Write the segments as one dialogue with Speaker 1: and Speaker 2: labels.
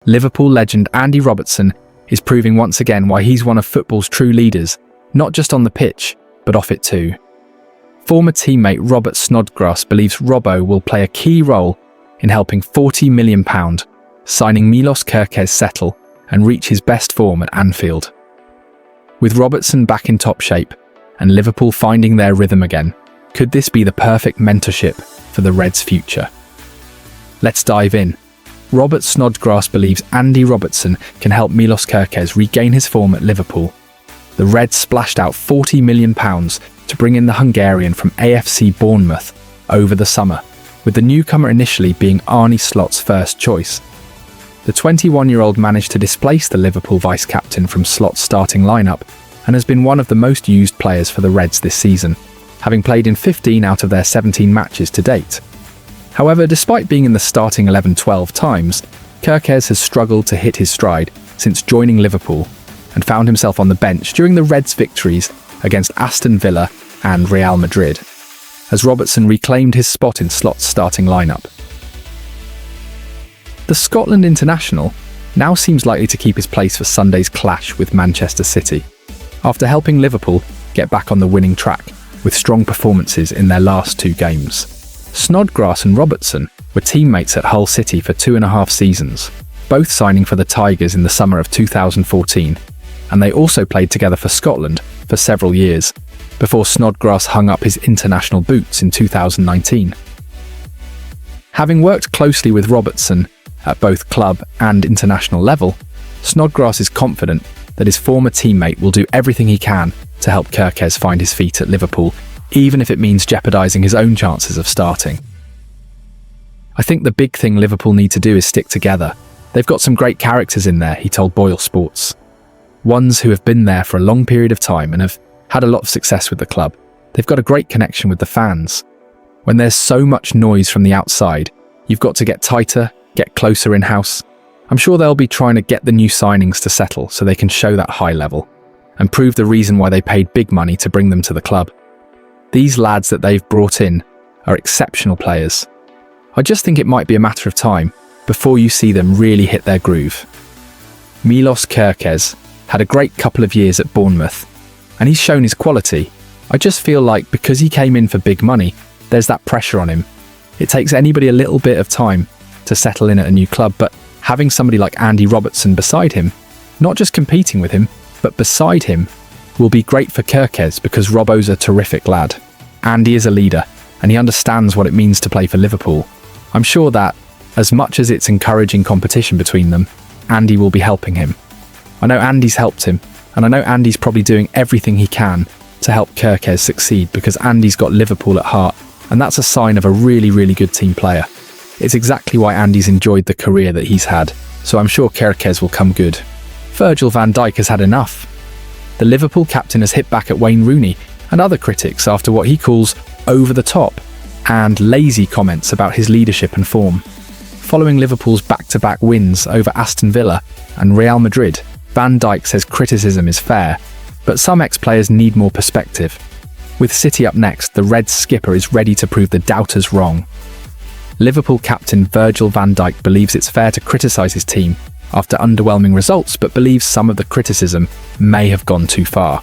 Speaker 1: Liverpool legend Andy Robertson is proving once again why he's one of football's true leaders, not just on the pitch, but off it too. Former teammate Robert Snodgrass believes Robbo will play a key role in helping £40 million signing Milos Kerkez settle and reach his best form at Anfield. With Robertson back in top shape and Liverpool finding their rhythm again, could this be the perfect mentorship for the Reds' future? Let's dive in. Robert Snodgrass believes Andy Robertson can help Milos Kerkez regain his form at Liverpool. The Reds splashed out £40 million to bring in the Hungarian from AFC Bournemouth over the summer, with the newcomer initially being Arne Slot's first choice. The 21-year-old managed to displace the Liverpool vice-captain from Slot's starting lineup and has been one of the most used players for the Reds this season, having played in 15 out of their 17 matches to date. However, despite being in the starting 11 12 times, Kerkez has struggled to hit his stride since joining Liverpool and found himself on the bench during the Reds' victories against Aston Villa and Real Madrid, as Robertson reclaimed his spot in Slot's starting lineup. The Scotland international now seems likely to keep his place for Sunday's clash with Manchester City, after helping Liverpool get back on the winning track with strong performances in their last two games. Snodgrass and Robertson were teammates at Hull City for 2.5 seasons, both signing for the Tigers in the summer of 2014, and they also played together for Scotland for several years, before Snodgrass hung up his international boots in 2019. Having worked closely with Robertson at both club and international level, Snodgrass is confident that his former teammate will do everything he can to help Kerkez find his feet at Liverpool, even if it means jeopardising his own chances of starting. I think the big thing Liverpool need to do is stick together. They've got some great characters in there, he told Boyle Sports. Ones who have been there for a long period of time and have had a lot of success with the club. They've got a great connection with the fans. When there's so much noise from the outside, you've got to get tighter, get closer in-house. I'm sure they'll be trying to get the new signings to settle so they can show that high level and prove the reason why they paid big money to bring them to the club. These lads that they've brought in are exceptional players. I just think it might be a matter of time before you see them really hit their groove. Milos Kerkez had a great couple of years at Bournemouth, and he's shown his quality. I just feel like because he came in for big money, there's that pressure on him. It takes anybody a little bit of time to settle in at a new club, but having somebody like Andy Robertson beside him, not just competing with him, but beside him, will be great for Kerkez because Robbo's a terrific lad. Andy is a leader, and he understands what it means to play for Liverpool. I'm sure that, as much as it's encouraging competition between them, Andy will be helping him. I know Andy's helped him, and I know Andy's probably doing everything he can to help Kerkez succeed because Andy's got Liverpool at heart, and that's a sign of a really, really good team player. It's exactly why Andy's enjoyed the career that he's had, so I'm sure Kerkez will come good. Virgil van Dijk has had enough. The Liverpool captain has hit back at Wayne Rooney and other critics after what he calls over-the-top and lazy comments about his leadership and form. Following Liverpool's back-to-back wins over Aston Villa and Real Madrid, Van Dijk says criticism is fair, but some ex-players need more perspective. With City up next, the Reds skipper is ready to prove the doubters wrong. Liverpool captain Virgil van Dijk believes it's fair to criticise his team after underwhelming results, but believes some of the criticism may have gone too far.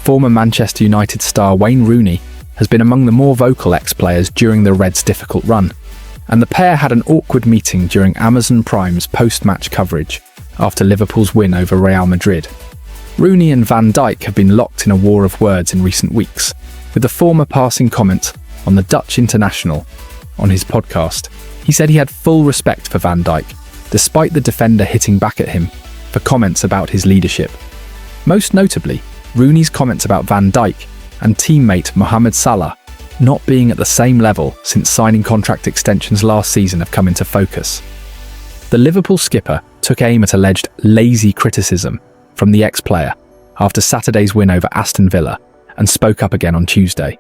Speaker 1: Former Manchester United star Wayne Rooney has been among the more vocal ex-players during the Reds' difficult run, and the pair had an awkward meeting during Amazon Prime's post-match coverage after Liverpool's win over Real Madrid. Rooney and Van Dijk have been locked in a war of words in recent weeks, with the former passing comment on the Dutch international on his podcast. He said he had full respect for Van Dijk, despite the defender hitting back at him for comments about his leadership. Most notably, Rooney's comments about Van Dijk and teammate Mohamed Salah not being at the same level since signing contract extensions last season have come into focus. The Liverpool skipper took aim at alleged lazy criticism from the ex-player after Saturday's win over Aston Villa and spoke up again on Tuesday.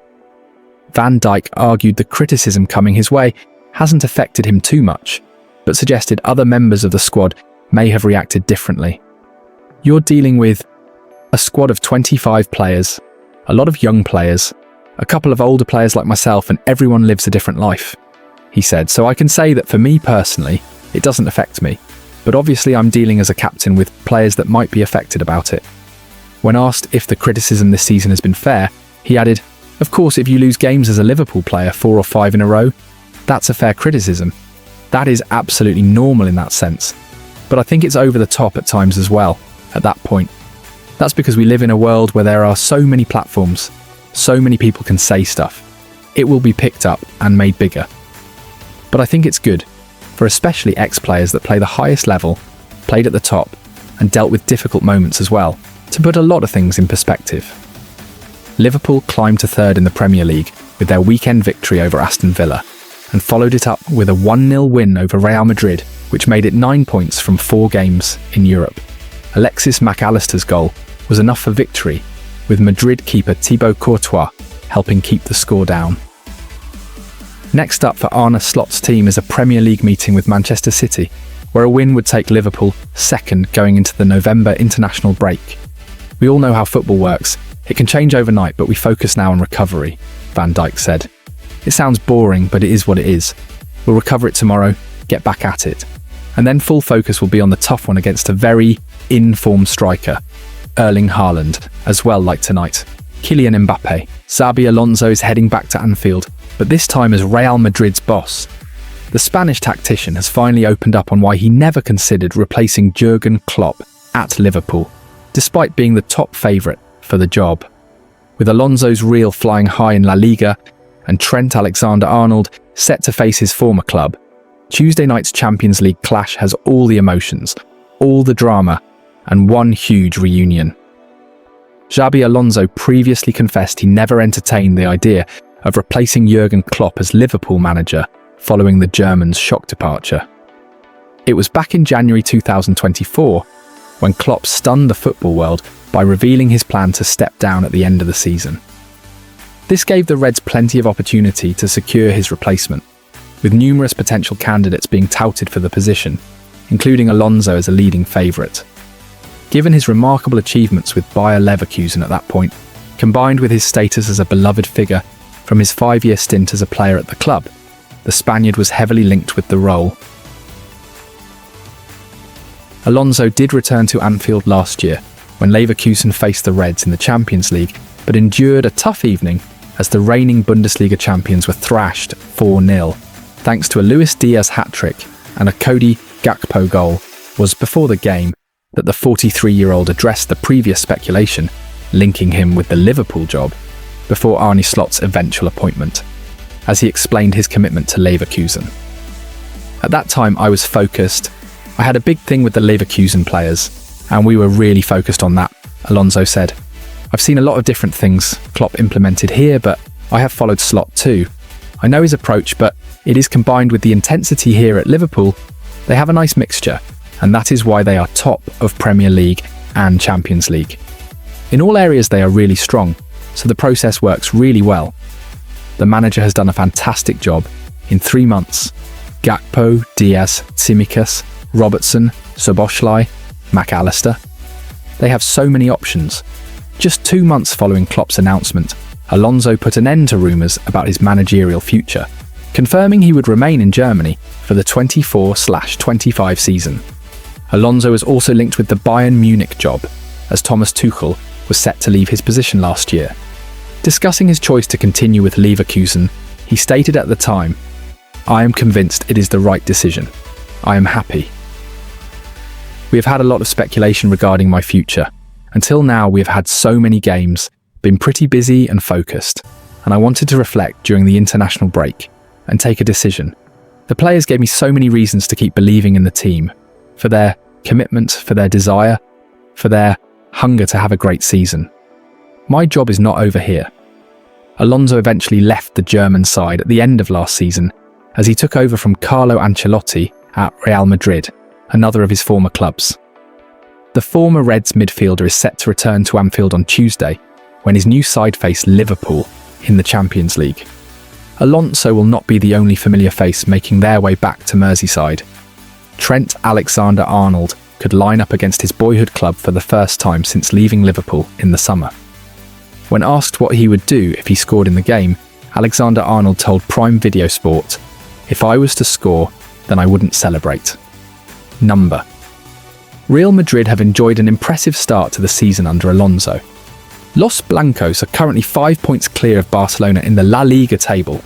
Speaker 1: Van Dijk argued the criticism coming his way hasn't affected him too much, but suggested other members of the squad may have reacted differently. You're dealing with a squad of 25 players, a lot of young players, a couple of older players like myself, and everyone lives a different life, he said. So I can say that for me personally, it doesn't affect me. but obviously I'm dealing as a captain with players that might be affected about it. When asked if the criticism this season has been fair, he added, "Of course, if you lose games as a Liverpool player 4 or 5 in a row, that's a fair criticism. That is absolutely normal in that sense. But I think it's over the top at times as well, at that point. That's because we live in a world where there are so many platforms, so many people can say stuff. It will be picked up and made bigger. But I think it's good, for especially ex-players that play the highest level, played at the top, and dealt with difficult moments as well, to put a lot of things in perspective." Liverpool climbed to third in the Premier League with their weekend victory over Aston Villa, and followed it up with a 1-0 win over Real Madrid, which made it 9 points from 4 games in Europe. Alexis Mac Allister's goal was enough for victory, with Madrid keeper Thibaut Courtois helping keep the score down. Next up for Arne Slot's team is a Premier League meeting with Manchester City, where a win would take Liverpool second going into the November international break. "We all know how football works. It can change overnight, but we focus now on recovery," Van Dijk said. "It sounds boring, but it is what it is. We'll recover it tomorrow, get back at it. And then full focus will be on the tough one against a very in-form striker, Erling Haaland, as well like tonight. Kylian Mbappe. Xabi Alonso is heading back to Anfield, but this time as Real Madrid's boss. The Spanish tactician has finally opened up on why he never considered replacing Jurgen Klopp at Liverpool, despite being the top favourite for the job. With Alonso's reel flying high in La Liga and Trent Alexander-Arnold set to face his former club, Tuesday night's Champions League clash has all the emotions, all the drama, and one huge reunion. Xabi Alonso previously confessed he never entertained the idea of replacing Jurgen Klopp as Liverpool manager following the German's shock departure. It was back in January 2024 when Klopp stunned the football world by revealing his plan to step down at the end of the season. This gave the Reds plenty of opportunity to secure his replacement, with numerous potential candidates being touted for the position, including Alonso as a leading favourite. Given his remarkable achievements with Bayer Leverkusen at that point, combined with his status as a beloved figure from his 5-year stint as a player at the club, the Spaniard was heavily linked with the role. Alonso did return to Anfield last year when Leverkusen faced the Reds in the Champions League, but endured a tough evening as the reigning Bundesliga champions were thrashed 4-0. Thanks to a Luis Diaz hat-trick and a Cody Gakpo goal, was before the game that the 43-year-old addressed the previous speculation linking him with the Liverpool job before Arne Slot's eventual appointment, as he explained his commitment to Leverkusen. "At that time I was focused. I had a big thing with the Leverkusen players, and we were really focused on that," Alonso said. "I've seen a lot of different things Klopp implemented here, but I have followed Slot too. I know his approach, but it is combined with the intensity here at Liverpool. They have a nice mixture, and that is why they are top of Premier League and Champions League. In all areas they are really strong, so the process works really well. The manager has done a fantastic job. In 3 months, Gakpo, Diaz, Tsimikas, Robertson, Szoboszlai, Mac Allister. They have so many options. Just 2 months following Klopp's announcement, Alonso put an end to rumours about his managerial future, confirming he would remain in Germany for the 24/25 season. Alonso was also linked with the Bayern Munich job, as Thomas Tuchel was set to leave his position last year. Discussing his choice to continue with Leverkusen, he stated at the time, "I am convinced it is the right decision. I am happy. We have had a lot of speculation regarding my future. Until now, we have had so many games, been pretty busy and focused, and I wanted to reflect during the international break and take a decision. The players gave me so many reasons to keep believing in the team, for their commitment, for their desire, for their hunger to have a great season. My job is not over here." Alonso eventually left the German side at the end of last season as he took over from Carlo Ancelotti at Real Madrid, another of his former clubs. The former Reds midfielder is set to return to Anfield on Tuesday when his new side face Liverpool in the Champions League. Alonso will not be the only familiar face making their way back to Merseyside. Trent Alexander-Arnold could line up against his boyhood club for the first time since leaving Liverpool in the summer. When asked what he would do if he scored in the game, Alexander-Arnold told Prime Video Sport, "If I was to score, then I wouldn't celebrate." Number Real Madrid have enjoyed an impressive start to the season under Alonso. Los Blancos are currently 5 points clear of Barcelona in the La Liga table,